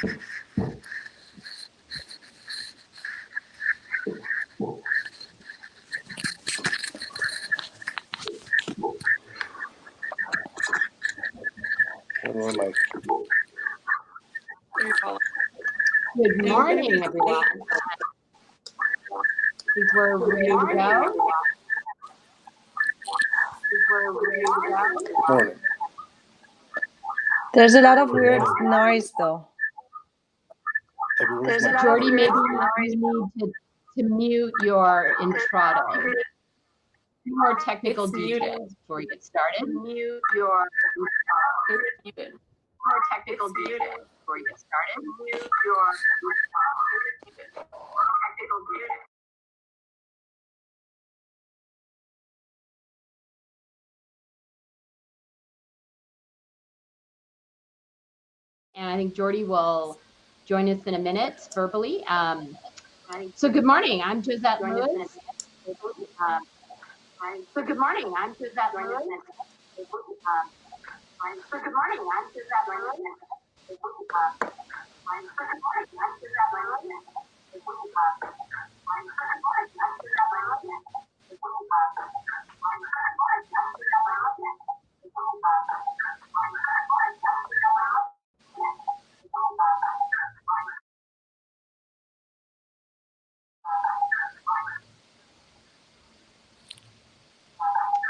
Good morning, everyone. Think we're ready to go? Morning. There's a lot of weird noise, though. Jordy, maybe you need to mute your intrado. More technical details before you get started. Mute your muted. More technical details before you get started. Mute your technical details. And I think Jordy will join us in a minute verbally. So good morning, I'm Josette Lewis. So good morning, I'm Josette Lewis. So good morning, I'm Josette Lewis.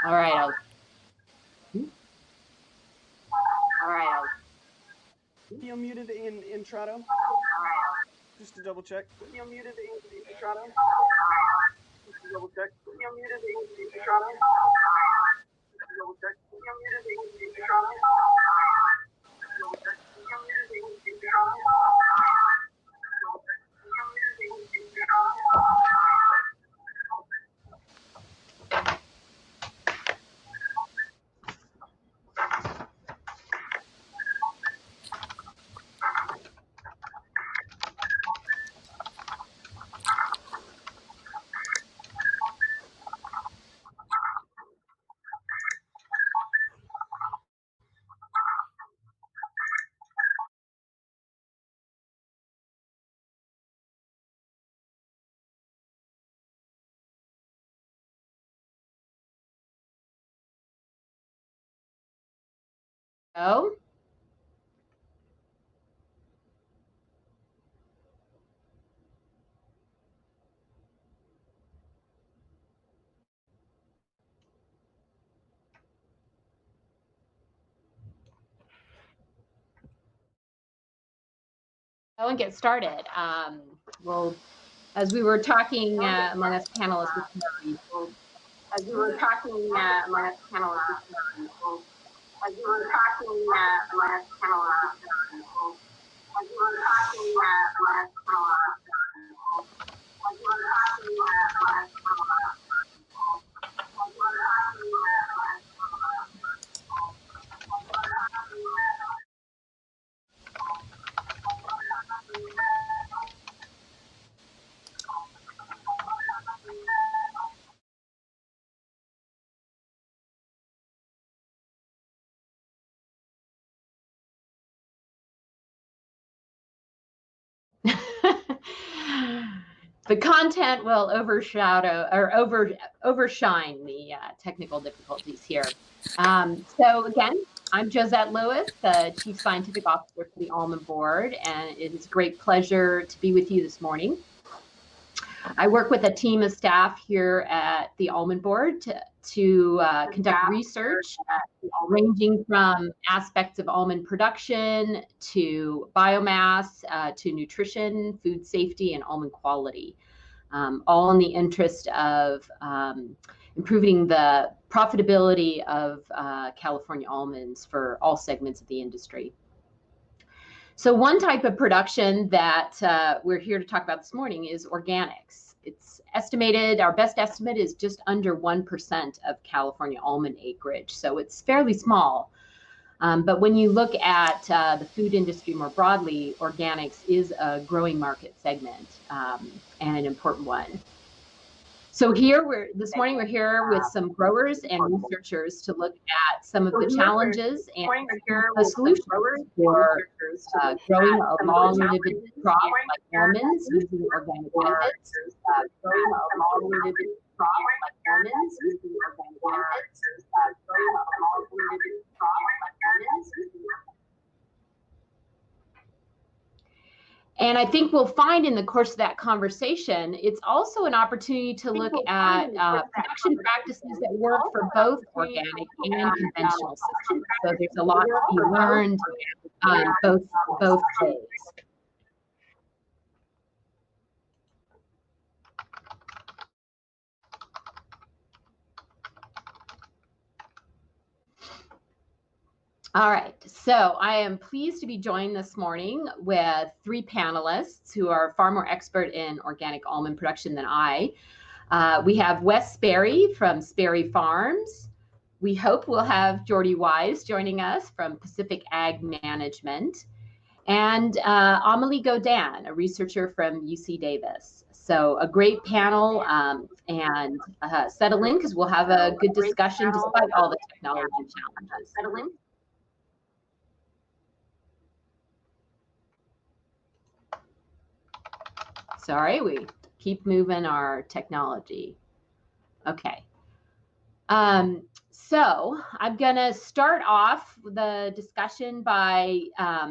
All right, You muted in Intrado? Just to double check. You muted in Intrado? Just to double check. You muted in Intrado? Just to double check. You muted in Intrado? go. Go and get started. Well, as we were talking among us panelists this morning, as we were talking among us panelists this morning, as we were talking among us panelists this morning, as we were talking among us panelists this morning, as we were talking among us panelists this morning, as we were talking among us the content will overshadow or overshine the technical difficulties here. So again, I'm Josette Lewis, the Chief Scientific Officer for the Almond Board, and it is a great pleasure to be with you this morning. I work with a team of staff here at the Almond Board to conduct research ranging from aspects of almond production to biomass to nutrition, food safety, and almond quality, all in the interest of improving the profitability of California almonds for all segments of the industry. So one type of production that we're here to talk about this morning is organics. It's estimated, our best estimate is just under 1% of California almond acreage, so it's fairly small. But when you look at the food industry more broadly, organics is a growing market segment and an important one. So this morning we're here with some growers and researchers to look at some of the challenges and the solutions for growing a long lived crop like almonds using organic methods. And I think we'll find in the course of that conversation, it's also an opportunity to look at production practices that work for both organic and conventional systems. So there's a lot to be learned both ways. All right, so I am pleased to be joined this morning with three panelists who are far more expert in organic almond production than I. We have Wes Sperry from Sperry Farms. We hope we'll have Jordy Wise joining us from Pacific Ag Management. And Amelie Godin, a researcher from UC Davis. So a great panel, and settle in because we'll have a good discussion despite all the technology challenges. Settle in. Sorry, we keep moving our technology. Okay. So I'm going to start off the discussion by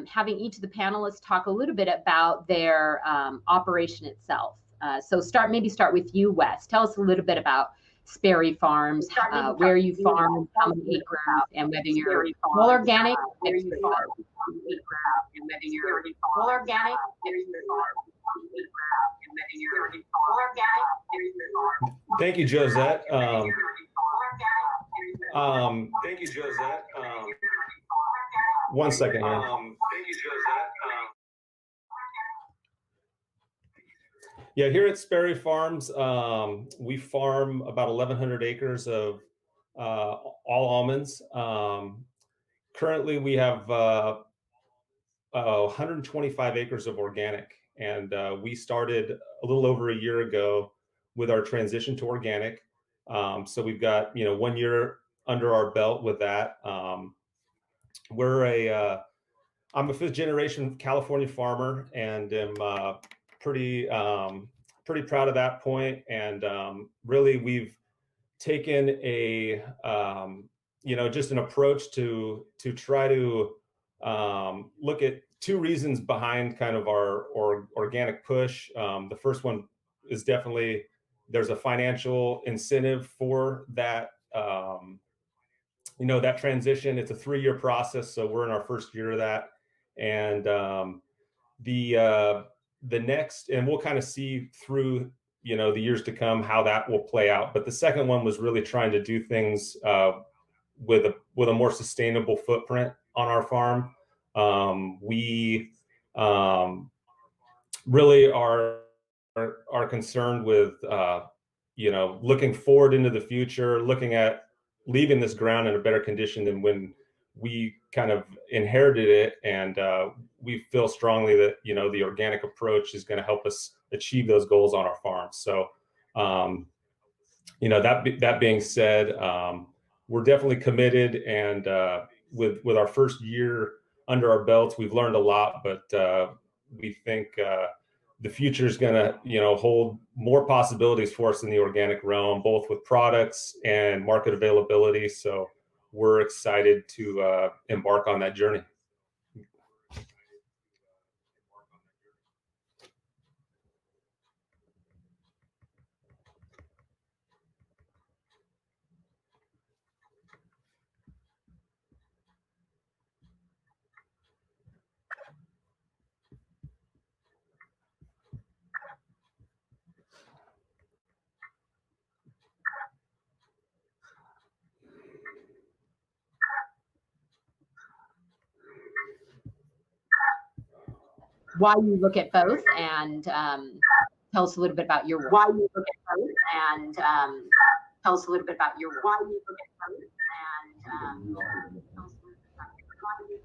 having each of the panelists talk a little bit about their operation itself. So maybe start with you, Wes. Tell us a little bit about Sperry Farms, where you farm, how many acres, and whether you're all organic, whether you're all organic, Thank you, Josette. Thank you, Josette. One second here. Thank you, Josette. Yeah, here at Sperry Farms, we farm about 1,100 acres of all almonds. Currently, we have 125 acres of organic, and we started a little over a year ago with our transition to organic. So we've got 1 year under our belt with that. I'm a fifth generation California farmer, and am pretty proud of that point. And really, we've taken a just an approach to try to look at two reasons behind kind of our organic push. The first one is definitely there's a financial incentive for that. That transition. It's a 3-year process, so we're in our first year of that, and the next, and we'll kind of see through the years to come how that will play out. But the second one was really trying to do things with a more sustainable footprint on our farm. We really are concerned with looking forward into the future, looking at leaving this ground in a better condition than when we kind of inherited it. And we feel strongly that the organic approach is going to help us achieve those goals on our farm. So that being said, we're definitely committed, and with our first year under our belts, we've learned a lot, but we think the future is going to hold more possibilities for us in the organic realm, both with products and market availability. So we're excited to embark on that journey. Why you look at both, and tell us a little bit about your work. Why you look at both, and tell us a little bit about your work. Why you look at both, and tell us a little bit about your work.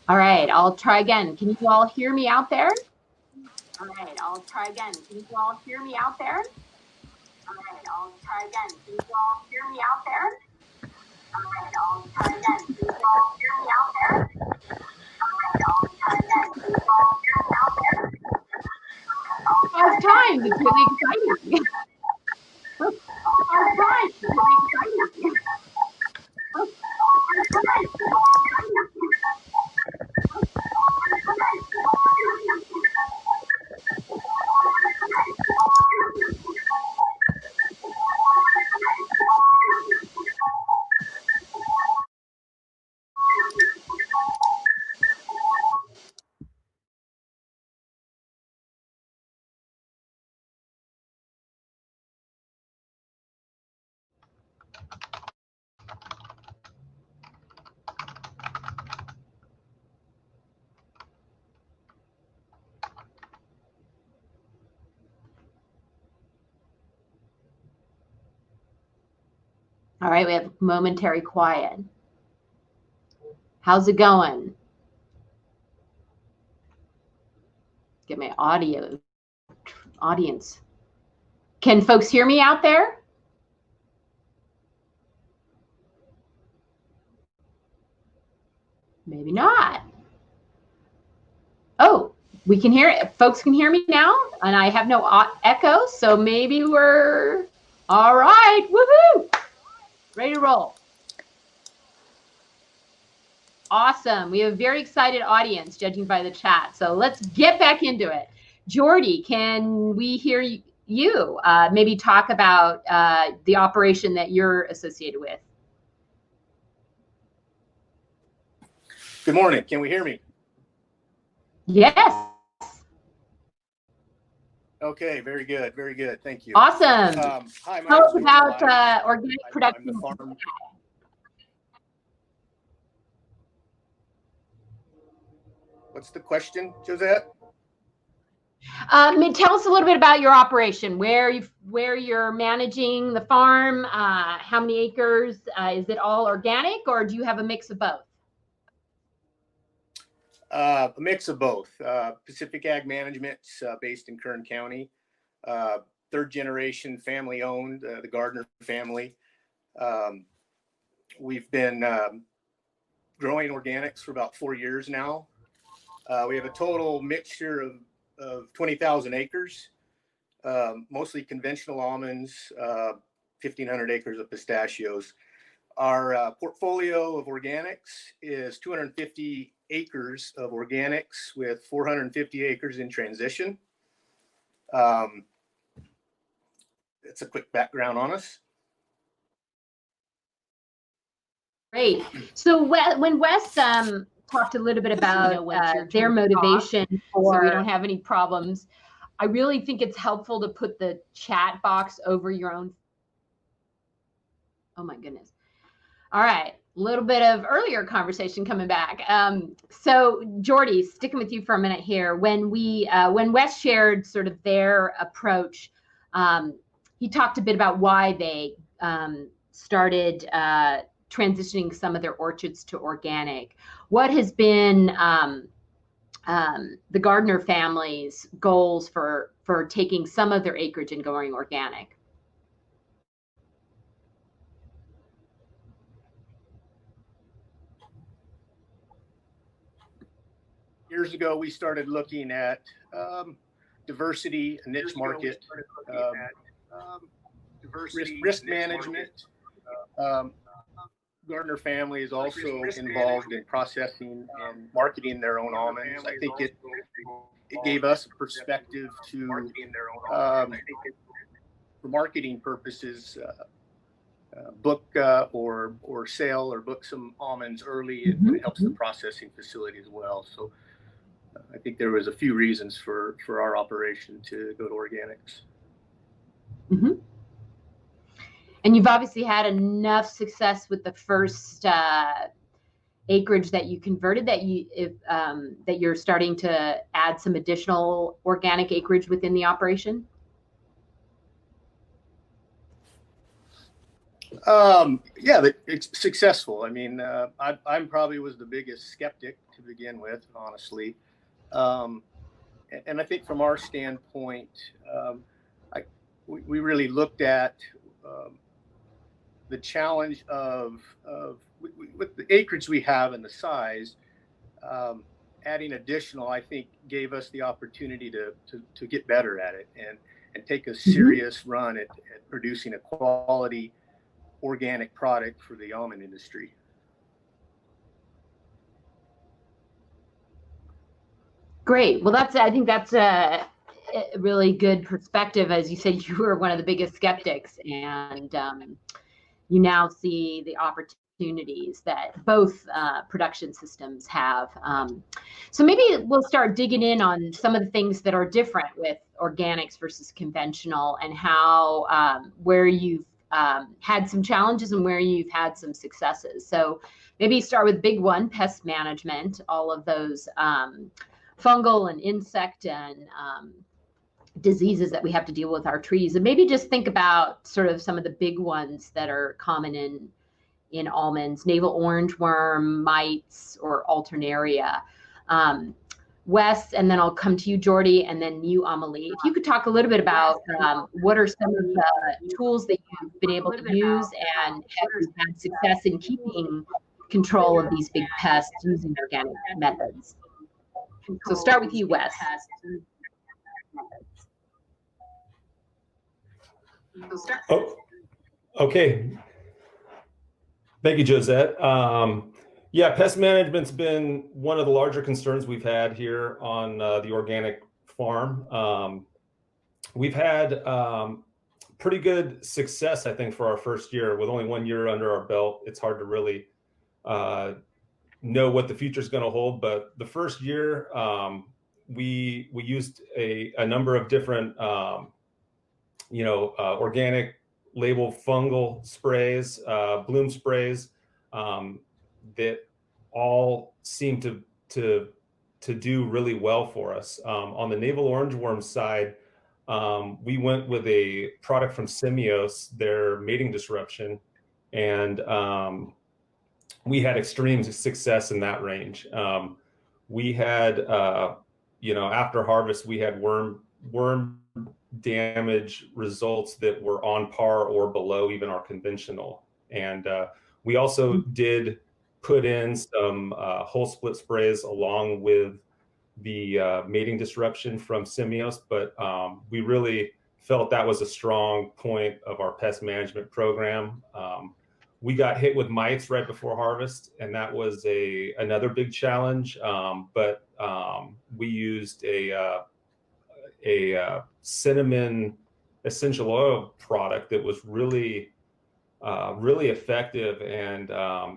All right, I'll try again. Can you all hear me out there? All right, I'll try again. Can you all hear me out there? All right, I'll try again. Can you all hear me out there? All right, I'll try again. Can you all hear me out there? All right, I'll try again. Can you all hear me out there? 5 times. It's really exciting. 5 times. It's really exciting. 5 times. All right, we have momentary quiet. How's it going? Get my audience. Can folks hear me out there? Maybe not. Oh, we can hear it. Folks can hear me now, and I have no echo, so maybe we're all right. Woohoo! Ready to roll. Awesome. We have a very excited audience, judging by the chat. So let's get back into it. Jordy, can we hear you? Maybe talk about the operation that you're associated with. Good morning. Can we hear me? Yes. Okay, very good. Very good. Thank you. Awesome. Hi, my Tell us name's about Jordan. organic production. I'm the farm. What's the question, Josette? Tell us a little bit about your operation, where you're managing the farm, how many acres, is it all organic, or do you have a mix of both? A mix of both. Pacific Ag Management, based in Kern County. 3rd generation, family owned, the Gardner family. We've been growing organics for about 4 years now. We have a total mixture of 20,000 acres, mostly conventional almonds, 1,500 acres of pistachios. Our portfolio of organics is 250 acres of organics with 450 acres in transition. It's a quick background on us. Great. So when Wes talked a little bit about their motivation so we don't have any problems, I really think it's helpful to put the chat box over your own. Oh my goodness. All right. little bit of earlier conversation coming back. So Jordy, sticking with you for a minute here. When Wes shared sort of their approach, he talked a bit about why they started transitioning some of their orchards to organic. What has been the Gardner family's goals for taking some of their acreage and going organic? Years ago, we started looking at diversity, a niche market, risk management. Gardner family is also involved in processing and marketing their own almonds. I think it gave us a perspective to, for marketing purposes, book or sell or book some almonds early, and it helps the processing facility as well. So I think there was a few reasons for our operation to go to organics. Mm-hmm. And you've obviously had enough success with the first acreage that you converted that you're starting to add some additional organic acreage within the operation. Yeah, it's successful. I mean, I'm probably was the biggest skeptic to begin with, honestly. And I think from our standpoint, we really looked at the challenge of with the acreage we have and the size, adding additional, I think, gave us the opportunity to get better at it and take a serious run at producing a quality organic product for the almond industry. Great. Well, I think that's a really good perspective. As you said, you were one of the biggest skeptics, and you now see the opportunities that both production systems have. So maybe we'll start digging in on some of the things that are different with organics versus conventional, and how where you've had some challenges and where you've had some successes. So maybe start with big one, pest management, all of those fungal and insect and diseases that we have to deal with our trees, and maybe just think about sort of some of the big ones that are common in almonds: navel orange worm, mites, or alternaria. Wes, and then I'll come to you, Jordy, and then you, Amelie. If you could talk a little bit about what are some of the tools that you've been able to use, and have you had success in keeping control of these big pests using organic methods? So start with you, Wes. Oh, okay. Thank you, Josette. Yeah, pest management's been one of the larger concerns we've had here on the organic farm. We've had pretty good success, I think, for our first year. With only 1 year under our belt, it's hard to really know what the future is going to hold. But the first year, we used a number of different organic label fungal sprays, bloom sprays, that all seem to do really well for us. On the navel orange worm side, we went with a product from Simios, their mating disruption, and we had extreme success in that range. We had, after harvest, we had worm damage results that were on par or below even our conventional. And we also did put in some whole split sprays along with the mating disruption from Simios, but we really felt that was a strong point of our pest management program. We got hit with mites right before harvest, and that was another big challenge. But we used a cinnamon essential oil product that was really effective, and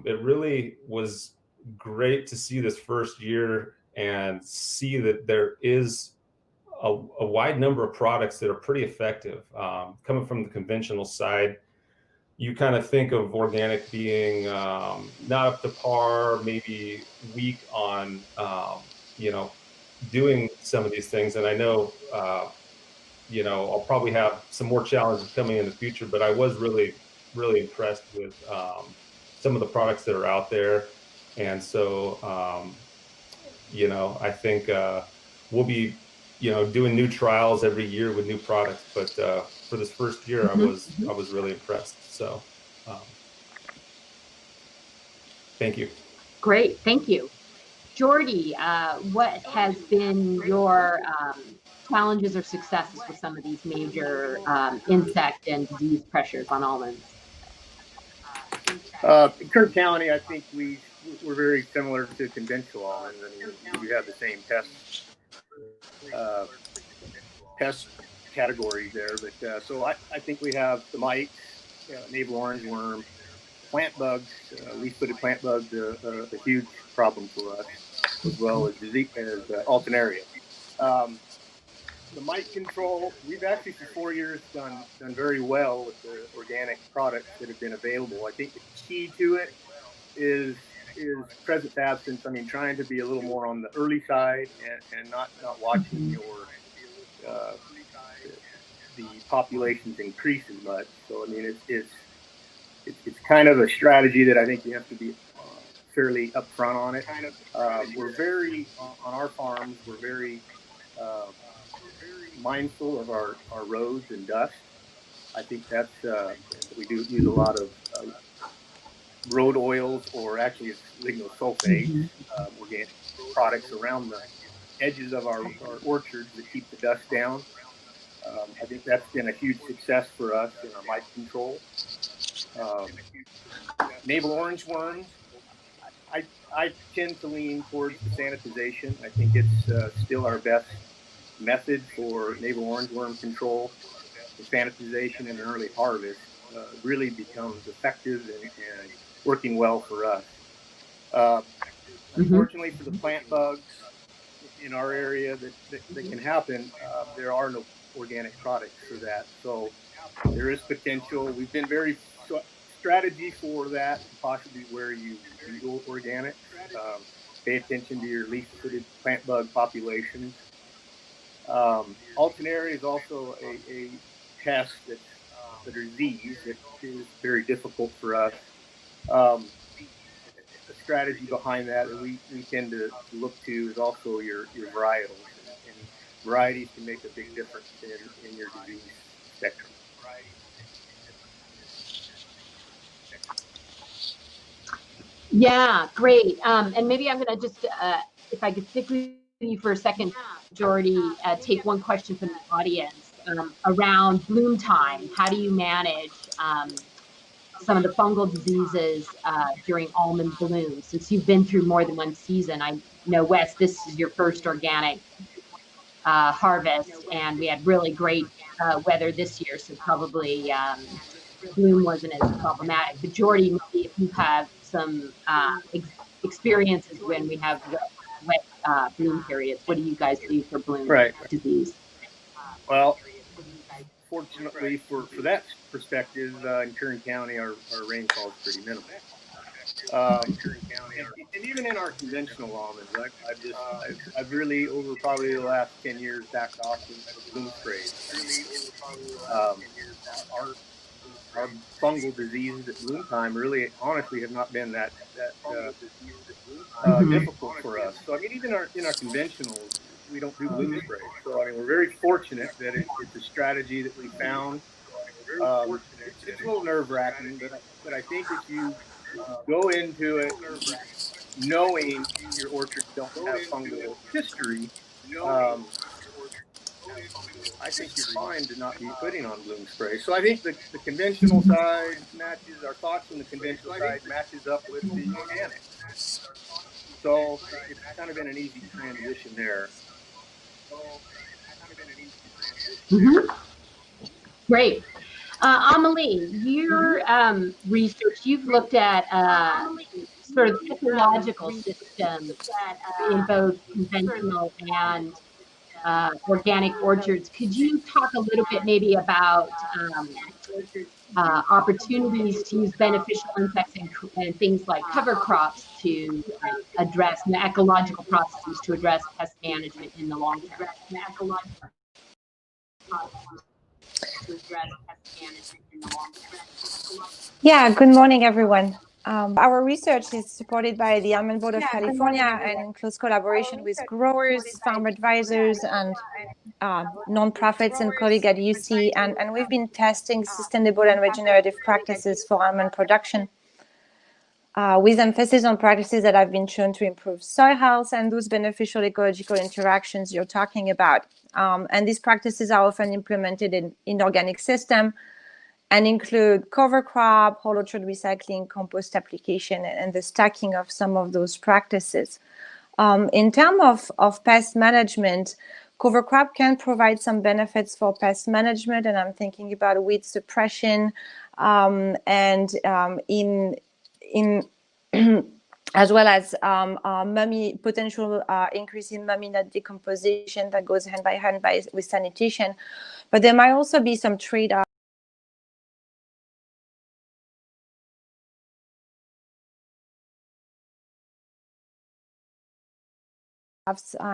it really was great to see this first year and see that there is a wide number of products that are pretty effective coming from the conventional side. you kind of think of organic being not up to par, maybe weak on, you know, doing some of these things. And I know, you know, I'll probably have some more challenges coming in the future, but I was really, really impressed with some of the products that are out there. And so, you know, I think we'll be, you know, doing new trials every year with new products. But for this first year, I was really impressed. So, thank you. Great, thank you. Jordy, what has been your challenges or successes with some of these major insect and disease pressures on almonds? In Kern County, I think we're very similar to conventional almonds. I mean, we have the same pest categories there, but so I think we have the mites, navel orange worm, plant bugs, leaf-footed plant bugs, a huge problem for us, as well as disease, as alternaria. The mite control, we've actually for 4 years done very well with the organic products that have been available. I think the key to it is presence absence. I mean, trying to be a little more on the early side and not watching your the populations increase as much. So I mean, it's kind of a strategy that I think you have to be fairly upfront on it. We're very on our farms. We're very mindful of our roads and dust. I think that's we do use a lot of road oils, or actually it's lignosulfate, organic products around the edges of our orchards to keep the dust down. I think that's been a huge success for us in our mite control. Navel orange worms, I tend to lean towards the sanitization. I think it's still our best method for navel orange worm control. The sanitization and early harvest really becomes effective and working well for us. Unfortunately, for the plant bugs in our area that can happen, there are no organic products for that. So there is potential. We've been very strategy for that, possibly where you go organic. Pay attention to your leaf-footed plant bug populations. Alternaria is also a pest that's a disease that is very difficult for us. A strategy behind that we tend to look to is also your varietals, and varieties can make a big difference in your disease spectrum. Yeah, great. And maybe I'm going to just, if I could stick with you for a second, Jordy, take one question from the audience around bloom time. How do you manage some of the fungal diseases during almond bloom? Since you've been through more than one season, I know, Wes, this is your first organic harvest, and we had really great weather this year, so probably bloom wasn't as problematic. But Jordy, maybe if you have some experiences when we have wet bloom periods, what do you guys do for bloom disease? Well, fortunately for that perspective, in Kern County, our rainfall is pretty minimal. And even in our conventional almonds, I've really, over probably the last 10 years, backed off of bloom sprays. Our fungal diseases at bloom time really, honestly, have not been that difficult for us. So I mean, even in our conventionals, we don't do bloom sprays. So I mean, we're very fortunate that it's a strategy that we found. It's a little nerve-wracking, but I think if you go into it knowing your orchards don't have fungal history, I think you're fine to not be putting on bloom spray. So I think the conventional side matches, our thoughts on the conventional side matches up with the organic. So it's kind of been an easy transition there. Great. Amelie, your research, you've looked at sort of ecological systems in both conventional and organic orchards. Could you talk a little bit maybe about opportunities to use beneficial insects and things like cover crops to address ecological processes to address pest management in the long term. Yeah, good morning, everyone. Our research is supported by the Almond Board of California and in close collaboration with growers, farm advisors, and nonprofits and colleagues at UC. And we've been testing sustainable and regenerative practices for almond production with emphasis on practices that have been shown to improve soil health and those beneficial ecological interactions you're talking about. And these practices are often implemented in organic systems and include cover crop, holotrope recycling, compost application, and the stacking of some of those practices. In terms of pest management, cover crop can provide some benefits for pest management, and I'm thinking about weed suppression and in as well as potential increase in mummy nut decomposition that goes hand by hand with sanitation. But there might also be some trade-offs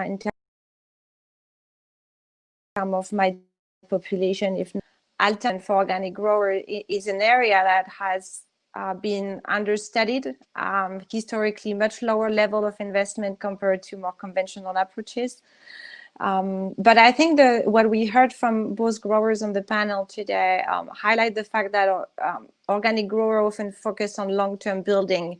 in terms of my population. If Alton for organic grower is an area that has been understudied, historically much lower level of investment compared to more conventional approaches. But I think what we heard from both growers on the panel today highlight the fact that organic growers often focus on long-term building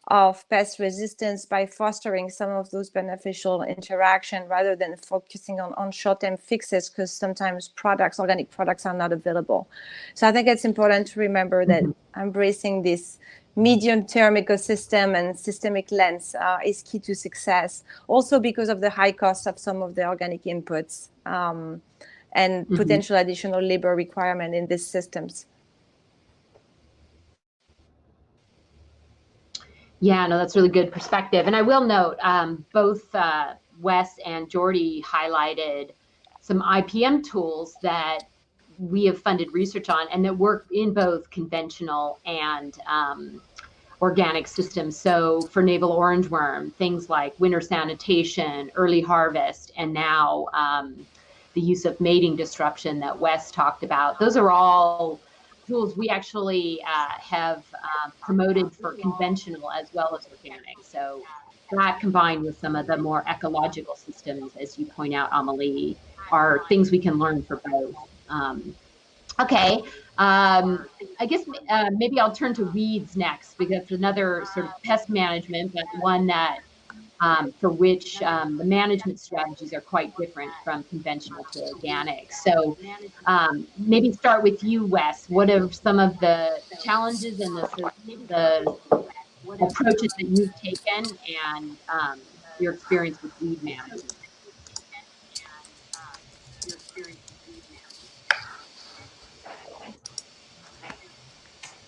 of pest resistance by fostering some of those beneficial interaction rather than focusing on short-term fixes, because sometimes organic products are not available. So I think it's important to remember that embracing this medium-term ecosystem and systemic lens is key to success, also because of the high cost of some of the organic inputs and potential additional labor requirement in these systems. Yeah, no, that's really good perspective. And I will note, both Wes and Jordy highlighted some IPM tools that we have funded research on and that work in both conventional and organic systems. So for navel orangeworm, things like winter sanitation, early harvest, and now the use of mating disruption that Wes talked about. Those are all tools we actually have promoted for conventional as well as organic. So that combined with some of the more ecological systems, as you point out, Amelie, are things we can learn for both. Okay, I guess maybe I'll turn to weeds next, because it's another sort of pest management, but one that for which the management strategies are quite different from conventional to organic. So maybe start with you, Wes. What are some of the challenges and the approaches that you've taken and your experience with weed management?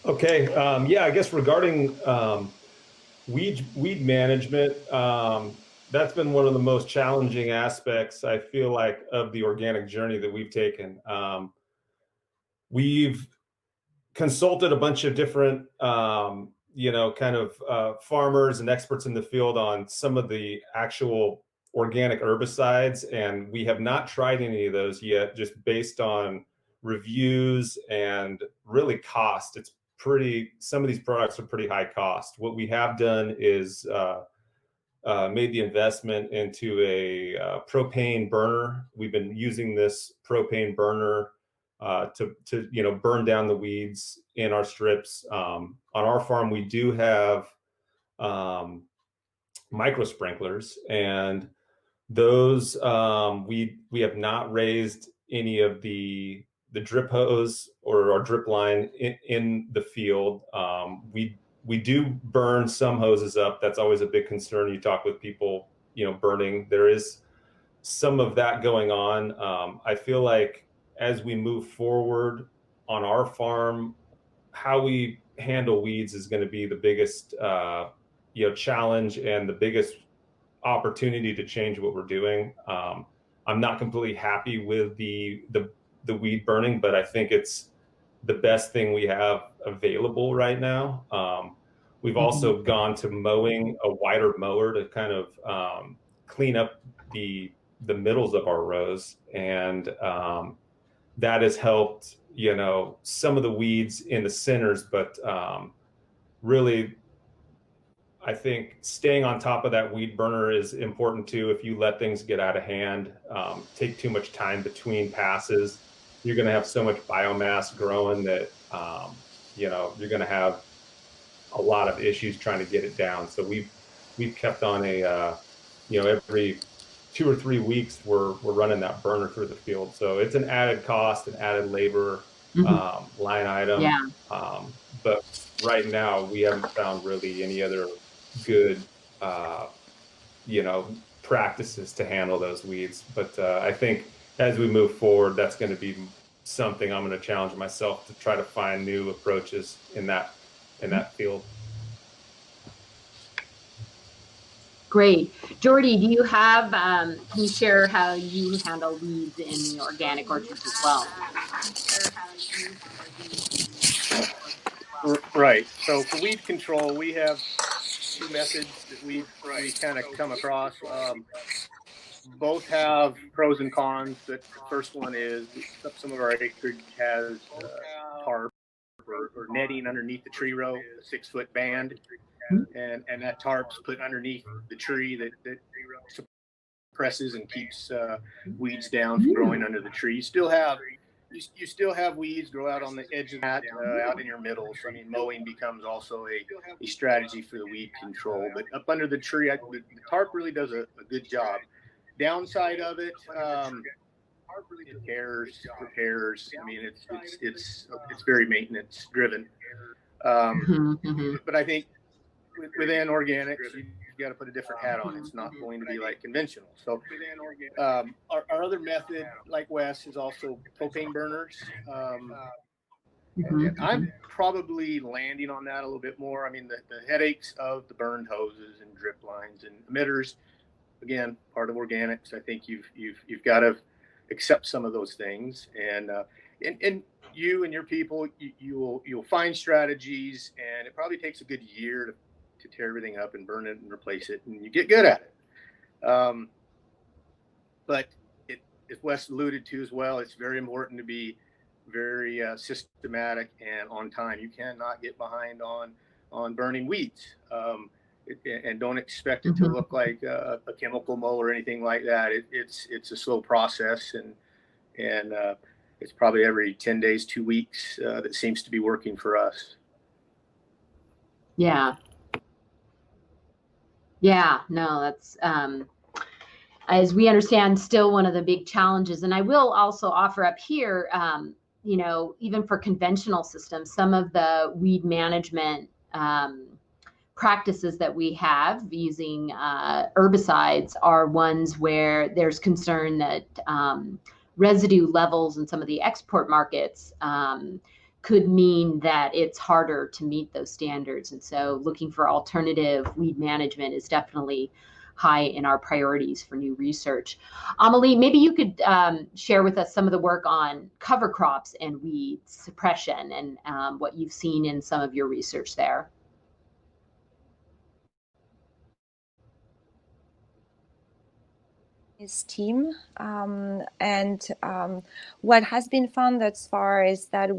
Okay. Yeah, I guess regarding weed management, that's been one of the most challenging aspects, I feel like, of the organic journey that we've taken. We've consulted a bunch of different, kind of farmers and experts in the field on some of the actual organic herbicides, and we have not tried any of those yet, just based on reviews and really cost. Some of these products are pretty high cost. What we have done is made the investment into a propane burner. We've been using this propane burner to burn down the weeds in our strips. On our farm, we do have micro sprinklers, and those we have not raised any of the drip hose or our drip line in the field. We do burn some hoses up. That's always a big concern. You talk with people, burning. There is some of that going on. I feel like as we move forward on our farm, how we handle weeds is going to be the biggest challenge and the biggest opportunity to change what we're doing. I'm not completely happy with the weed burning, but I think it's the best thing we have available right now. We've also gone to mowing a wider mower to kind of clean up the middles of our rows, and that has helped, you know, some of the weeds in the centers, but really, I think staying on top of that weed burner is important too. If you let things get out of hand, take too much time between passes, you're going to have so much biomass growing that, you know, you're going to have a lot of issues trying to get it down. So we've kept on a, you know, every 2 or 3 weeks we're running that burner through the field. So it's an added cost, an added labor line item. Yeah. But right now we haven't found really any other good, you know, practices to handle those weeds. But I think as we move forward, that's going to be something I'm going to challenge myself to try to find new approaches in that field. Great. Jordy, do you have, can you share how you handle weeds in the organic orchards as well? Right. So for weed control, we have 2 methods that we kind of come across. Both have pros and cons. But the first one is some of our acreage has tarp or netting underneath the tree row, a 6-foot band, and that tarp's put underneath the tree that suppresses and keeps weeds down from growing under the tree. You still have weeds grow out on the edge of that, out in your middle. So I mean, mowing becomes also a strategy for the weed control. But up under the tree, the tarp really does a good job. Downside of it, repairs. I mean, it's very maintenance driven. But I think within organics, you've got to put a different hat on. It's not going to be like conventional. So our other method, like Wes, is also propane burners. And I'm probably landing on that a little bit more. I mean, the headaches of the burned hoses and drip lines and emitters, again, part of organics. I think you've got to accept some of those things, and you and your people, you'll find strategies, and it probably takes a good year to tear everything up and burn it and replace it, and you get good at it. But as Wes alluded to as well, it's very important to be very systematic and on time. You cannot get behind on burning weeds, and don't expect it to look like a chemical mow or anything like that. It's a slow process, and it's probably every 10 days, 2 weeks that seems to be working for us. Yeah. No, that's as we understand, still one of the big challenges. And I will also offer up here, you know, even for conventional systems, some of the weed management practices that we have using herbicides are ones where there's concern that residue levels in some of the export markets could mean that it's harder to meet those standards. And so looking for alternative weed management is definitely high in our priorities for new research. Amelie, maybe you could share with us some of the work on cover crops and weed suppression and what you've seen in some of your research there. His team, and what has been found thus far is that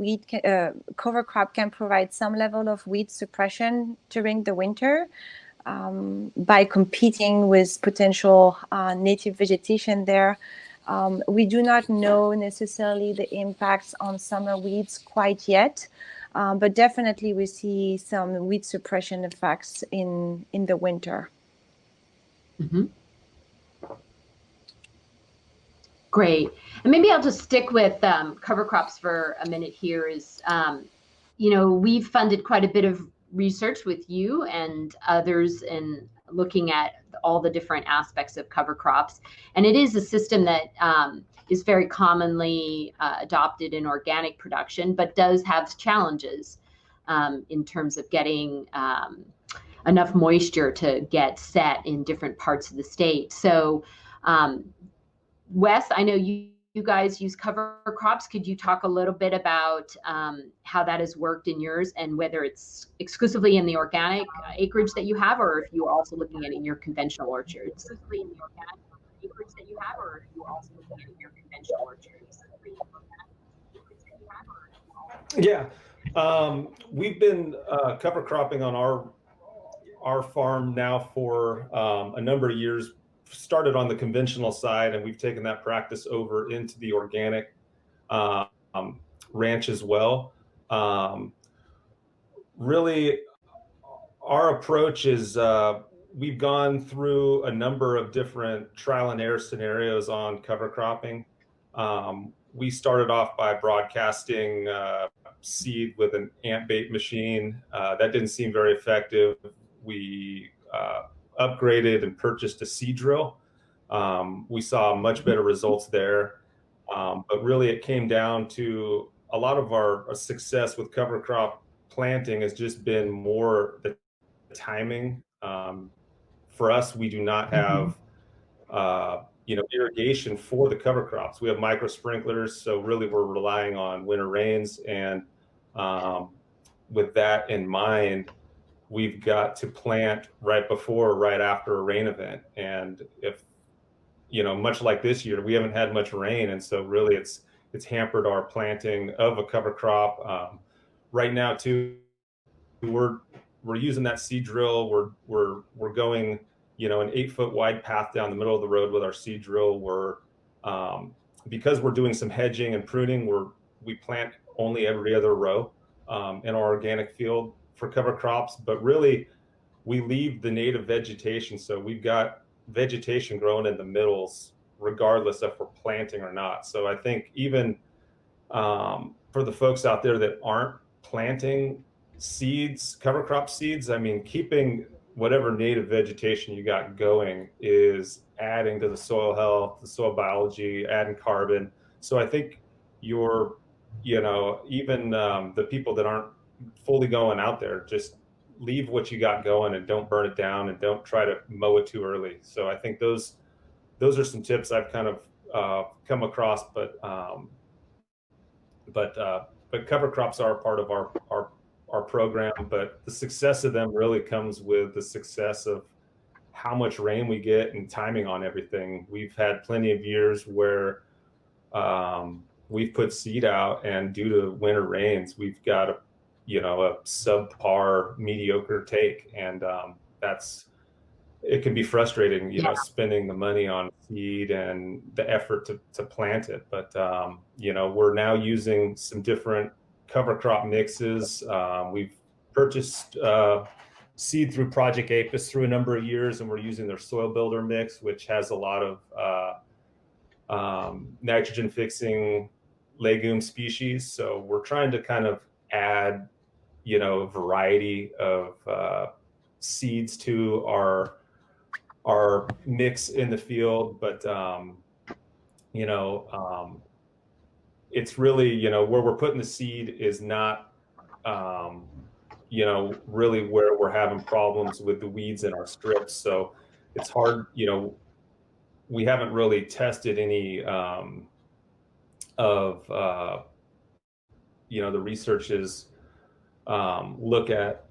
cover crop can provide some level of weed suppression during the winter by competing with potential native vegetation there. We do not know necessarily the impacts on summer weeds quite yet, but definitely we see some weed suppression effects in the winter. Great. And maybe I'll just stick with cover crops for a minute here. Is, you know, we've funded quite a bit of research with you and others in looking at all the different aspects of cover crops. And it is a system that is very commonly adopted in organic production, but does have challenges in terms of getting enough moisture to get set in different parts of the state. So Wes, I know you you guys use cover crops. Could you talk a little bit about how that has worked in yours, and whether it's exclusively in the organic acreage that you have, or if you're also looking at it in your conventional orchards? Exclusively in the organic acreage that you have, or if you're also looking at it in your conventional orchards? Yeah, we've been cover cropping on our farm now for a number of years. Started on the conventional side, and we've taken that practice over into the organic ranch as well. Really, our approach is we've gone through a number of different trial and error scenarios on cover cropping. We started off by broadcasting seed with an ant bait machine. That didn't seem very effective. We upgraded and purchased a seed drill. We saw much better results there. But really it came down to a lot of our success with cover crop planting has just been more the timing. For us, we do not have irrigation for the cover crops. We have micro sprinklers, so really we're relying on winter rains. And with that in mind, we've got to plant right before, right after a rain event. And if, much like this year, we haven't had much rain, and so really it's hampered our planting of a cover crop. Right now, too, we're using that seed drill. We're going, an 8-foot wide path down the middle of the road with our seed drill. We're because we're doing some hedging and pruning, we plant only every other row in our organic field for cover crops, but really we leave the native vegetation. So we've got vegetation growing in the middles, regardless if we're planting or not. So I think even for the folks out there that aren't planting seeds, cover crop seeds, I mean, keeping whatever native vegetation you got going is adding to the soil health, the soil biology, adding carbon. So I think even the people that aren't fully going out there, just leave what you got going and don't burn it down, and don't try to mow it too early. So I think those are some tips I've kind of come across, but cover crops are a part of our program, but the success of them really comes with the success of how much rain we get and timing on everything. We've had plenty of years where we've put seed out, and due to winter rains, we've got a subpar, mediocre take, and it can be frustrating, spending the money on seed and the effort to plant it. But we're now using some different cover crop mixes. We've purchased seed through Project Apis through a number of years, and we're using their soil builder mix, which has a lot of nitrogen fixing legume species. So we're trying to kind of add a variety of seeds to our mix in the field. But it's really, where we're putting the seed is not really where we're having problems with the weeds in our strips. So it's hard, we haven't really tested any of the researches look at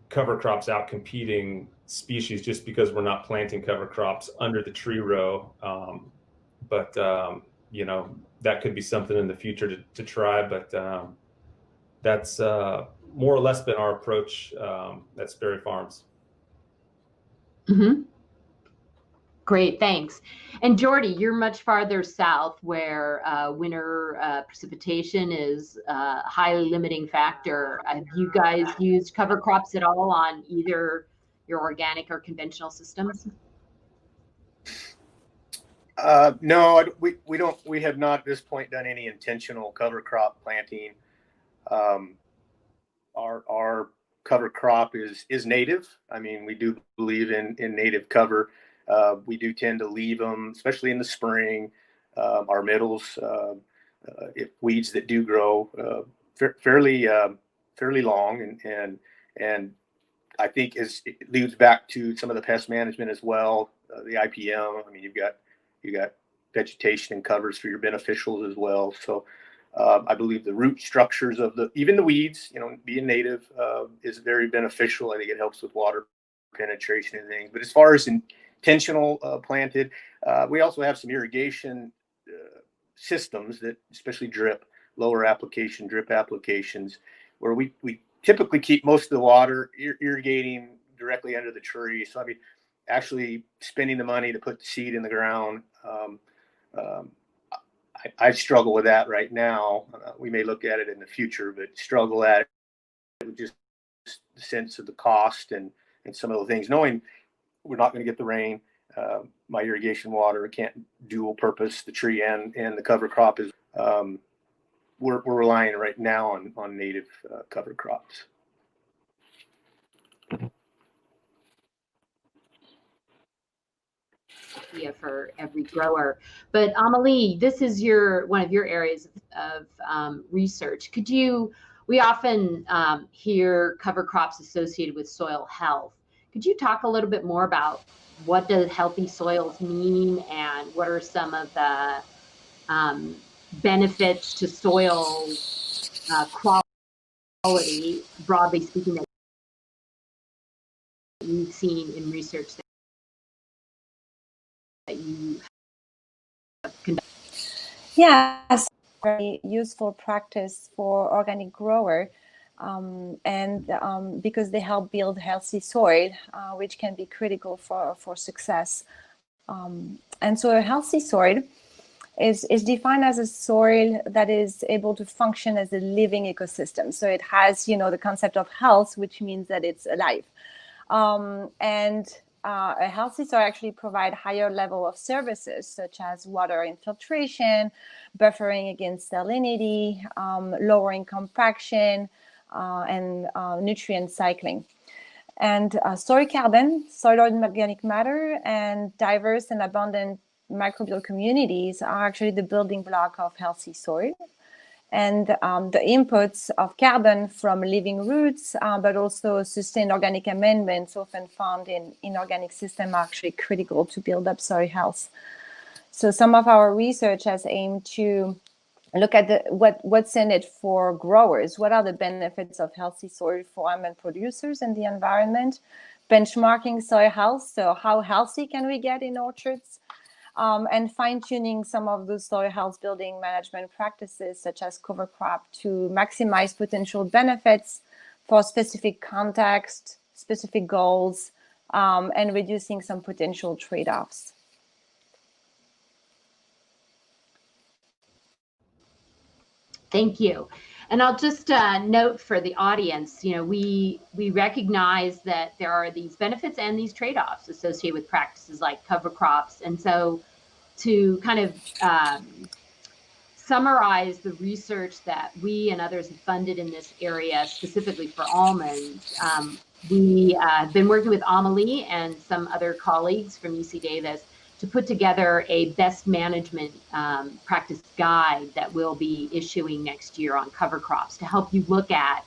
cover crops out competing species just because we're not planting cover crops under the tree row. But that could be something in the future to try. But that's more or less been our approach at Sperry Farms. Mm-hmm. Great, thanks. And Jordy, you're much farther south, where winter precipitation is a highly limiting factor. Have you guys used cover crops at all on either your organic or conventional systems? No, we don't. We have not at this point done any intentional cover crop planting. Our cover crop is native. I mean, we do believe in native cover. We do tend to leave them, especially in the spring. Our middles, if weeds that do grow fairly long, and I think it leads back to some of the pest management as well. The IPM. I mean, you got vegetation and covers for your beneficials as well. So I believe the root structures of even the weeds, being native is very beneficial. I think it helps with water penetration and things. But as far as intentional planted, we also have some irrigation systems that, especially lower application drip applications, where we typically keep most of the water irrigating directly under the tree. So I mean, actually spending the money to put the seed in the ground. I struggle with that right now. We may look at it in the future, but struggle at it with just the sense of the cost and some of the things, knowing we're not going to get the rain. My irrigation water can't dual purpose the tree and the cover crop is. We're relying right now on native cover crops. For every grower. But Amelie, this is one of your areas of research. We often hear cover crops associated with soil health. Could you talk a little bit more about what does healthy soils mean, and what are some of the benefits to soil quality, broadly speaking, that you've seen in research that you have conducted? Yes, very useful practice for organic grower, because they help build healthy soil, which can be critical for success. And so a healthy soil is defined as a soil that is able to function as a living ecosystem. So it has, the concept of health, which means that it's alive. A healthy soil actually provide higher level of services such as water infiltration, buffering against salinity, lowering compaction, and nutrient cycling. And soil carbon, soil organic matter, and diverse and abundant microbial communities are actually the building block of healthy soil. And the inputs of carbon from living roots, but also sustained organic amendments often found in inorganic systems are actually critical to build up soil health. So some of our research has aimed to look at what's in it for growers. What are the benefits of healthy soil for almond producers and the environment? Benchmarking soil health, so how healthy can we get in orchards? And fine-tuning some of those soil health building management practices, such as cover crop, to maximize potential benefits for specific context, specific goals, and reducing some potential trade-offs. Thank you. And I'll just note for the audience, we recognize that there are these benefits and these trade-offs associated with practices like cover crops. And so to kind of summarize the research that we and others have funded in this area, specifically for almonds, we have been working with Amelie and some other colleagues from UC Davis to put together a best management practice guide that we'll be issuing next year on cover crops to help you look at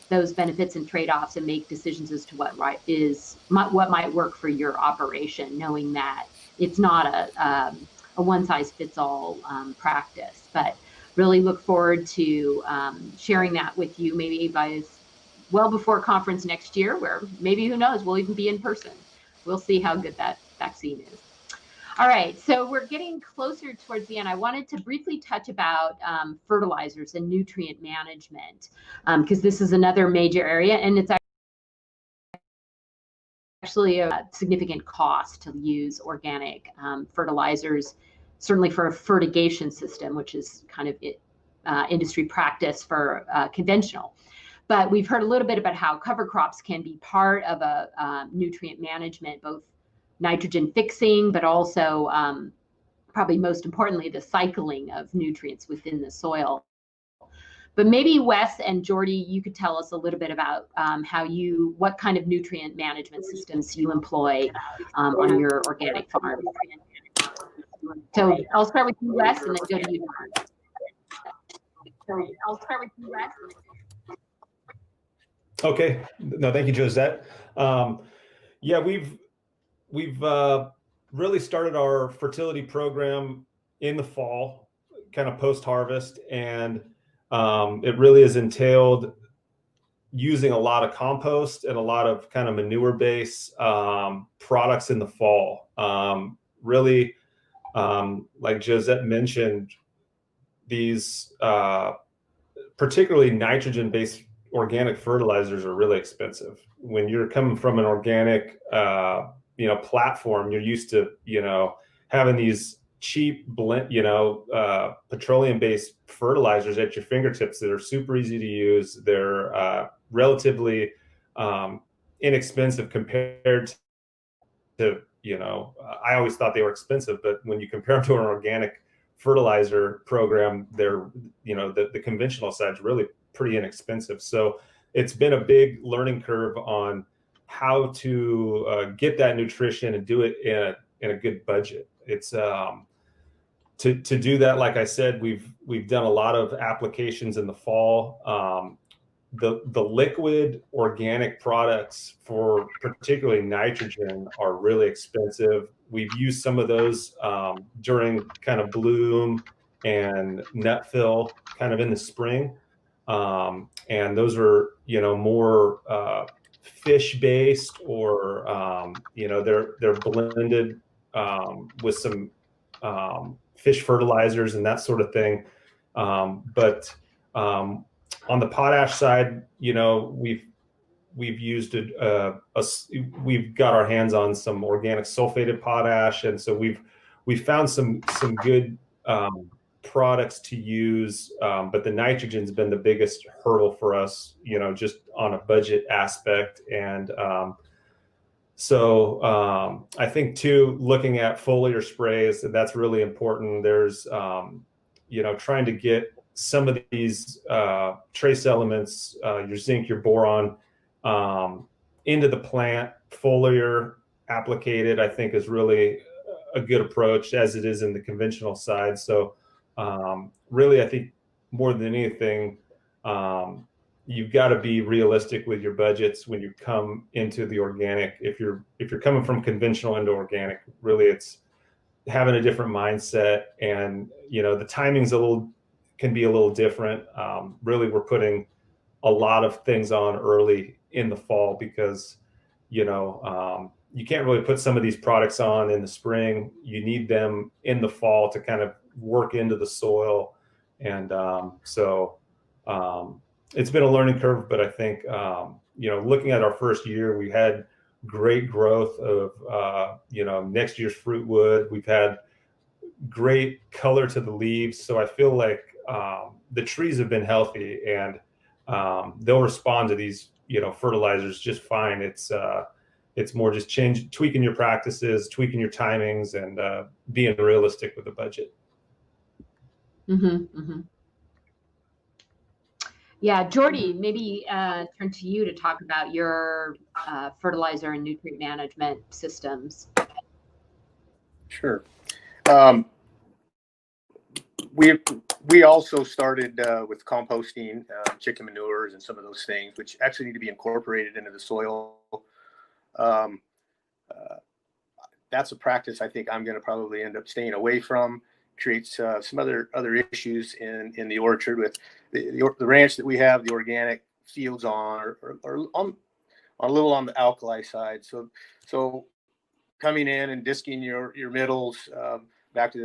those benefits and trade-offs and make decisions as to what might work for your operation, knowing that it's not a one-size-fits-all practice. But really look forward to sharing that with you maybe well before conference next year, where maybe, who knows, we'll even be in person. We'll see how good that vaccine is. All right, so we're getting closer towards the end. I wanted to briefly touch about fertilizers and nutrient management, because this is another major area, and it's actually a significant cost to use organic fertilizers, certainly for a fertigation system, which is kind of industry practice for conventional. But we've heard a little bit about how cover crops can be part of a nutrient management, both nitrogen fixing, but also probably most importantly, the cycling of nutrients within the soil. But maybe Wes and Jordy, you could tell us a little bit about what kind of nutrient management systems you employ on your organic farm. So I'll start with you, Wes, and then go to you, Jordy. Okay. No, thank you, Josette. Yeah, we've really started our fertility program in the fall, kind of post-harvest, and it really has entailed using a lot of compost and a lot of kind of manure-based products in the fall. Really, like Josette mentioned, these particularly nitrogen-based organic fertilizers are really expensive. When you're coming from an organic, platform, you're used to, having these cheap blend, petroleum-based fertilizers at your fingertips that are super easy to use. They're relatively inexpensive compared to, I always thought they were expensive, but when you compare them to an organic fertilizer program, they're, the conventional side is really pretty inexpensive. So it's been a big learning curve on how to get that nutrition and do it in a good budget. It's to do that, like I said, we've done a lot of applications in the fall. The liquid organic products for particularly nitrogen are really expensive. We've used some of those during kind of bloom and nut fill kind of in the spring. And those are, more fish based, or, they're blended with some fish fertilizers and that sort of thing. But on the potash side, we've used we've got our hands on some organic sulfated potash, and so we've found some good products to use. But the nitrogen's been the biggest hurdle for us, just on a budget aspect. And so I think too, looking at foliar sprays, that's really important. There's trying to get some of these trace elements, your zinc, your boron, into the plant. Foliar applicated, I think, is really a good approach, as it is in the conventional side. So really, I think more than anything, you've got to be realistic with your budgets when you come into the organic. If you're coming from conventional into organic, really it's having a different mindset, and the timing's can be a little different. Really, we're putting a lot of things on early in the fall because, you can't really put some of these products on in the spring. You need them in the fall to kind of work into the soil. And so it's been a learning curve, but I think, looking at our first year, we had great growth of, next year's fruit wood. We've had great color to the leaves. So I feel like the trees have been healthy, and they'll respond to these, fertilizers just fine. It's more just tweaking your practices, tweaking your timings, and being realistic with the budget. Mm-hmm, mm-hmm. Yeah, Jordy, maybe turn to you to talk about your fertilizer and nutrient management systems. Sure. We also started with composting, chicken manures, and some of those things, which actually need to be incorporated into the soil. That's a practice I think I'm going to probably end up staying away from. Creates some other issues in the orchard with the ranch that we have. The organic fields are a little on the alkali side. So coming in and disking your middles. Back to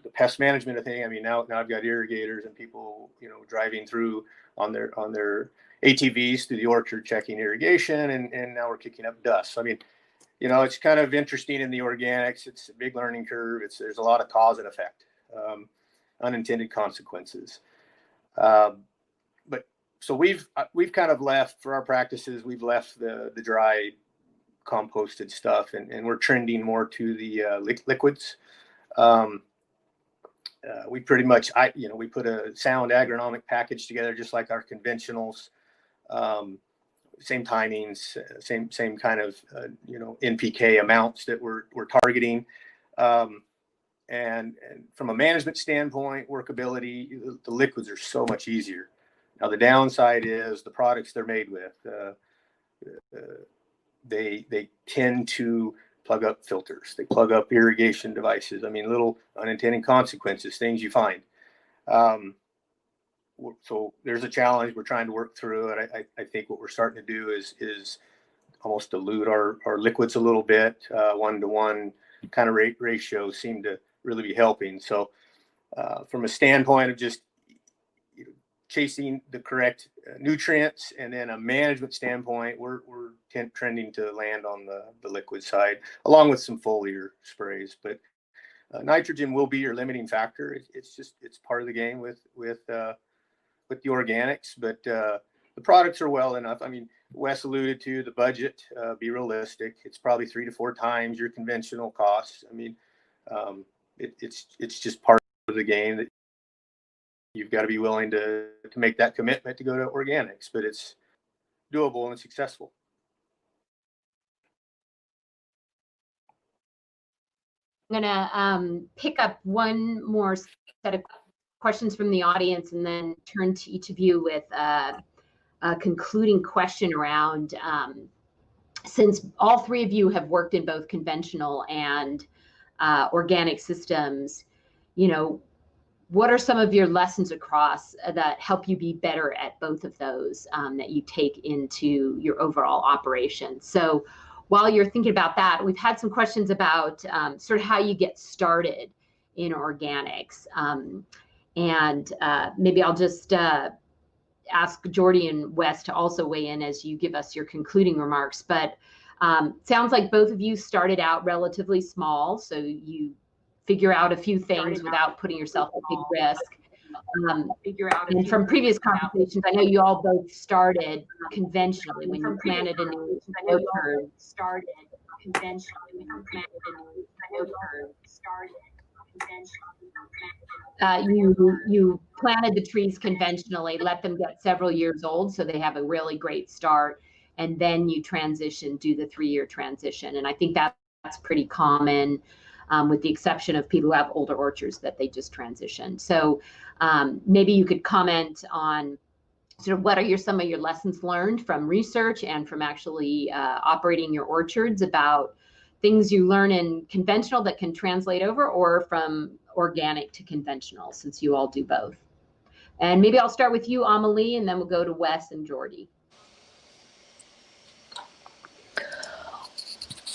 the pest management thing. I mean, now I've got irrigators and people, driving through on their ATVs through the orchard checking irrigation, and now we're kicking up dust. So, I mean, it's kind of interesting in the organics. It's a big learning curve. There's a lot of cause and effect, unintended consequences. But so we've kind of left, for our practices, we've left the dry composted stuff, and we're trending more to the liquids. We pretty much, we put a sound agronomic package together, just like our conventionals, same timings, same kind of, NPK amounts that we're targeting. And from a management standpoint, workability, the liquids are so much easier. Now, the downside is the products they're made with, they tend to plug up filters, they plug up irrigation devices. I mean, little unintended consequences, things you find. So there's a challenge we're trying to work through, and I think what we're starting to do is almost dilute our liquids a little bit. 1-to-1 kind of ratios seem to really be helping. So from a standpoint of just chasing the correct nutrients, and then a management standpoint, we're trending to land on the liquid side, along with some foliar sprays. But nitrogen will be your limiting factor. It's part of the game with the organics, but the products are well enough. I mean, Wes alluded to the budget. Be realistic. It's probably 3 to 4 times your conventional costs. I mean, it's just part of the game that you've got to be willing to make that commitment to go to organics, but it's doable and successful. I'm gonna pick up one more set of questions from the audience and then turn to each of you with a concluding question around, since all 3 of you have worked in both conventional and organic systems, you know, what are some of your lessons across that help you be better at both of those, that you take into your overall operation? So while you're thinking about that, we've had some questions about sort of how you get started in organics. And maybe I'll just ask Jordy and Wes to also weigh in as you give us your concluding remarks. But sounds like both of you started out relatively small, so you figure out a few things without putting yourself at big risk. And from previous conversations, I know you all both started conventionally when you planted a new orchard. You planted the trees conventionally, let them get several years old so they have a really great start, and then you do the 3-year transition. And I think that's pretty common, with the exception of people who have older orchards that they just transitioned. So maybe you could comment on sort of what are some of your lessons learned from research and from actually operating your orchards about things you learn in conventional that can translate over, or from organic to conventional, since you all do both. And maybe I'll start with you, Amelie, and then we'll go to Wes and Jordy.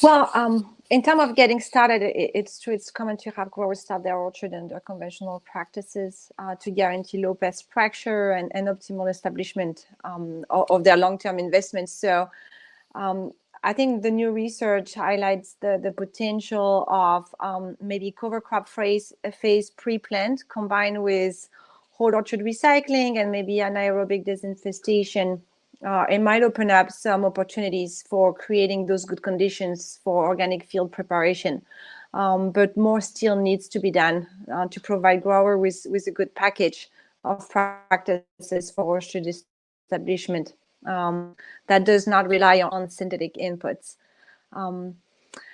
Well, in terms of getting started, it's true, it's common to have growers start their orchard under conventional practices to guarantee low pest pressure and optimal establishment of their long-term investments. So I think the new research highlights the potential of maybe cover crop phase pre-plant combined with whole orchard recycling and maybe anaerobic disinfestation. It might open up some opportunities for creating those good conditions for organic field preparation. But more still needs to be done to provide grower with a good package of practices for orchard establishment that does not rely on synthetic inputs.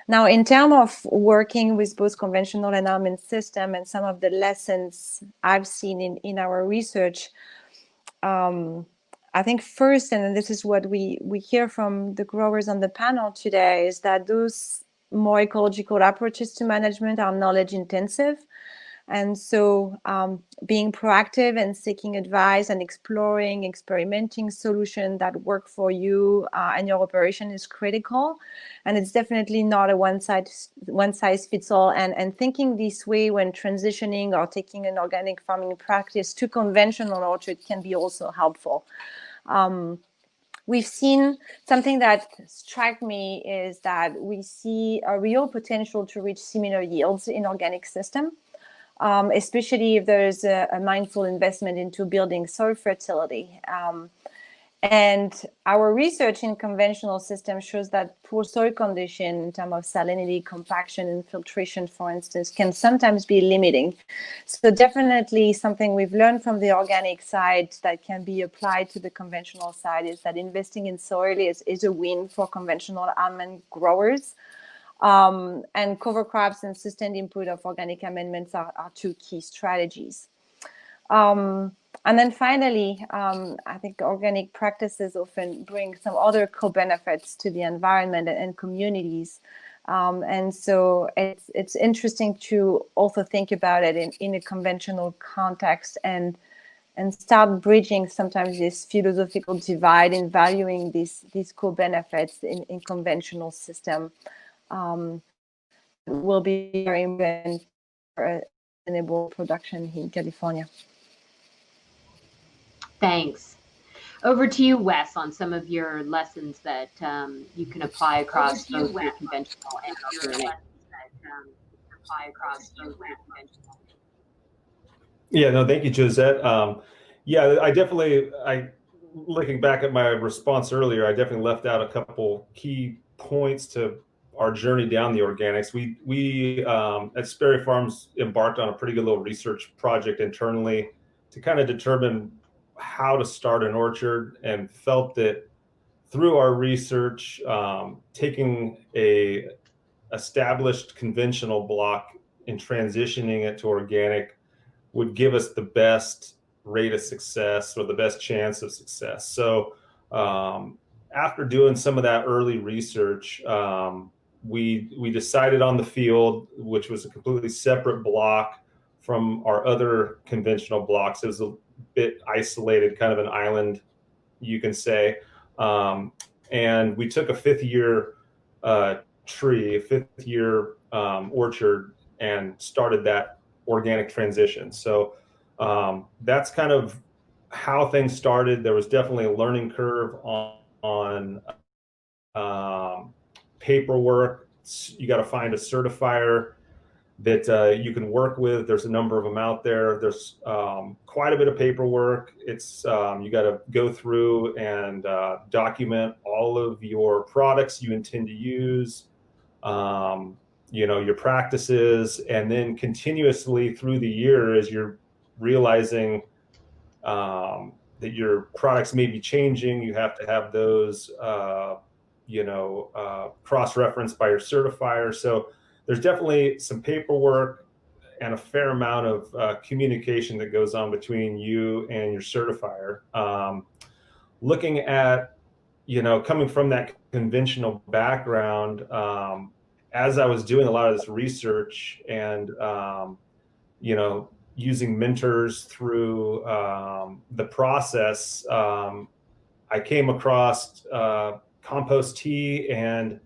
Now, in terms of working with both conventional and almond system and some of the lessons I've seen in our research, I think first, and this is what we hear from the growers on the panel today, is that those more ecological approaches to management are knowledge intensive. And so being proactive and seeking advice and experimenting solutions that work for you and your operation is critical. And it's definitely not a one size fits all. And thinking this way when transitioning or taking an organic farming practice to conventional orchard can be also helpful. We've seen something that struck me is that we see a real potential to reach similar yields in organic system. Especially if there's a mindful investment into building soil fertility. And our research in conventional systems shows that poor soil condition in terms of salinity, compaction, and filtration, for instance, can sometimes be limiting. So definitely something we've learned from the organic side that can be applied to the conventional side is that investing in soil is a win for conventional almond growers. And cover crops and sustained input of organic amendments are 2 key strategies. And then finally, I think organic practices often bring some other co-benefits to the environment and communities. And so it's interesting to also think about it in a conventional context and start bridging sometimes this philosophical divide in valuing these co-benefits in conventional system. Will be very important for sustainable production in California. Thanks. Over to you, Wes, on some of your lessons that you can apply across both your conventional and organic. Yeah, no, thank you, Josette. Yeah, looking back at my response earlier, I definitely left out a couple key points to our journey down the organics. We at Sperry Farms embarked on a pretty good little research project internally to kind of determine how to start an orchard, and felt that through our research, taking a established conventional block and transitioning it to organic would give us the best rate of success, or the best chance of success. So after doing some of that early research, we decided on the field, which was a completely separate block from our other conventional blocks. It was a bit isolated, kind of an island, you can say. And we took a fifth year orchard and started that organic transition. So that's kind of how things started. There was definitely a learning curve on paperwork. You got to find a certifier that you can work with. There's a number of them out there. There's quite a bit of paperwork. It's you got to go through and document all of your products you intend to use, your practices, and then continuously through the year, as you're realizing that your products may be changing, you have to have those cross-referenced by your certifier. So there's definitely some paperwork and a fair amount of communication that goes on between you and your certifier. Looking at, coming from that conventional background, as I was doing a lot of this research and, using mentors through the process, I came across compost tea, and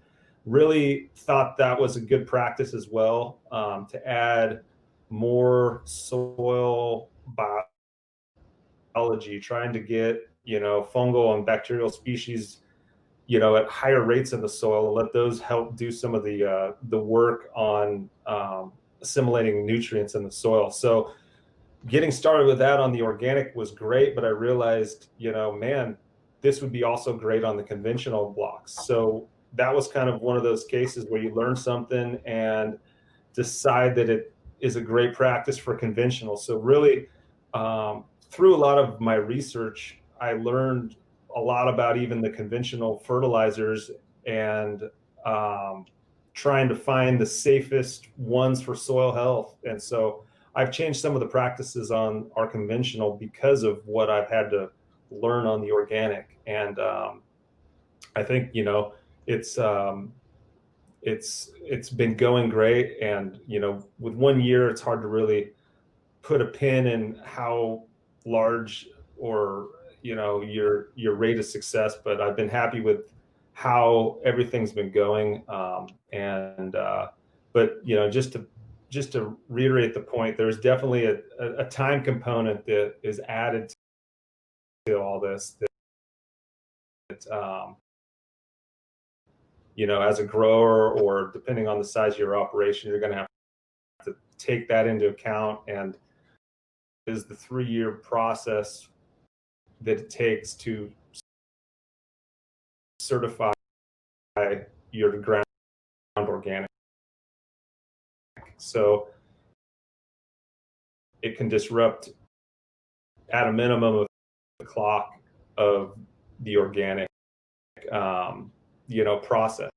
really thought that was a good practice as well, to add more soil biology, trying to get fungal and bacterial species at higher rates in the soil, and let those help do some of the work on assimilating nutrients in the soil. So getting started with that on the organic was great, but I realized, man, this would be also great on the conventional blocks. So that was kind of one of those cases where you learn something and decide that it is a great practice for conventional. So really, through a lot of my research, I learned a lot about even the conventional fertilizers, and trying to find the safest ones for soil health. And so I've changed some of the practices on our conventional because of what I've had to learn on the organic. And I think it's been going great. And with 1 year, it's hard to really put a pin in how large or your rate of success, but I've been happy with how everything's been going. But just to reiterate the point, there's definitely a time component that is added to all this, that as a grower, or depending on the size of your operation, you're going to have to take that into account. And is the 3-year process that it takes to certify your ground organic. So it can disrupt, at a minimum, of the clock of the organic process.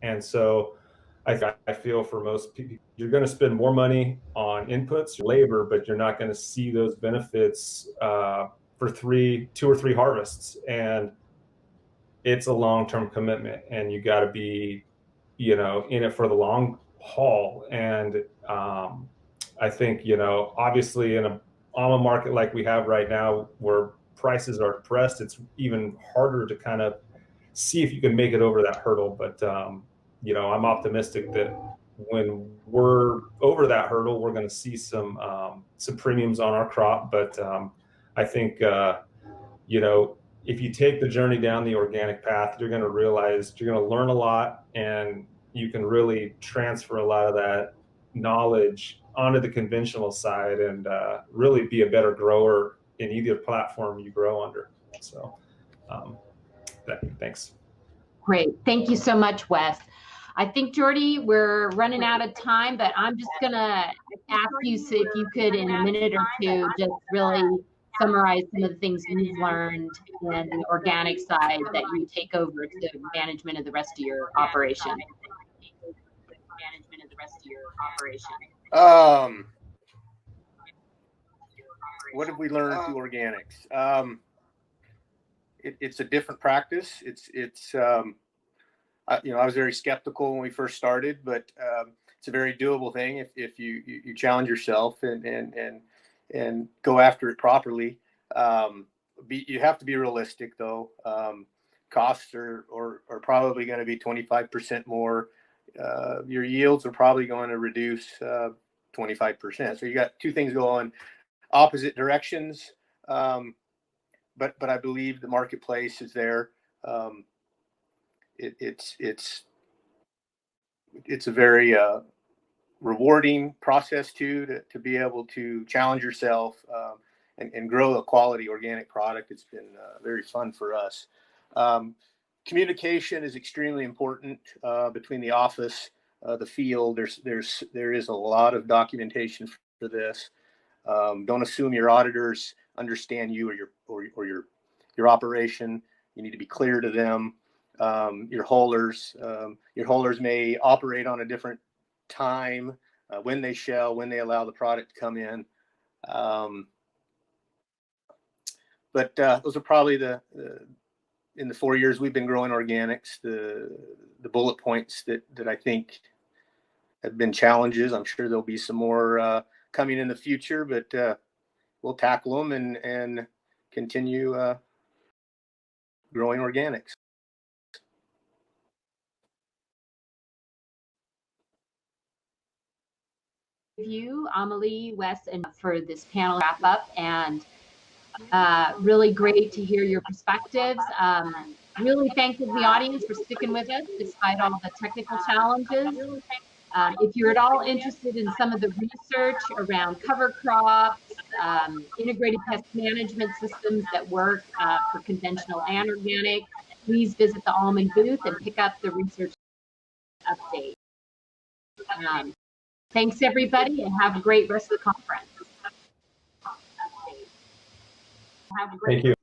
And so I feel for most people, you're going to spend more money on inputs, labor, but you're not going to see those benefits for 2 or 3 harvests. And it's a long-term commitment, and you got to be in it for the long haul. And I think, obviously in an almond market like we have right now, where prices are depressed, it's even harder to kind of see if you can make it over that hurdle. But, I'm optimistic that when we're over that hurdle, we're going to see some premiums on our crop. But I think, if you take the journey down the organic path, you're going to realize you're going to learn a lot, and you can really transfer a lot of that knowledge onto the conventional side and really be a better grower in either platform you grow under. So thanks. Great. Thank you so much, Wes. I think, Jordy, we're running out of time, but I'm just going to ask you if you could, in a minute or two, just really summarize some of the things you've learned in the organic side that you take over to management of the rest of your operation. What have we learned through organics? It's a different practice. I was very skeptical when we first started, but it's a very doable thing if you challenge yourself and go after it properly. You have to be realistic, though. Costs are probably going to be 25% more. Your yields are probably going to reduce 25%. So you got two things going opposite directions. But I believe the marketplace is there. It's a very rewarding process to be able to challenge yourself and grow a quality organic product. It's been very fun for us. Communication is extremely important between the office, the field. There is a lot of documentation for this. Don't assume your auditors understand you or your operation. You need to be clear to them. Your haulers may operate on a different time when they shell, when they allow the product to come in. But those are probably in the 4 years we've been growing organics, the bullet points that I think have been challenges. I'm sure there'll be some more coming in the future, but we'll tackle them and continue growing organics. You, Amelie, Wes, and for this panel wrap up, and really great to hear your perspectives. Really thankful to the audience for sticking with us despite all the technical challenges. If you're at all interested in some of the research around cover crops, integrated pest management systems that work for conventional and organic, please visit the Almond booth and pick up the research update. Thanks, everybody, and have a great rest of the conference. Thank you.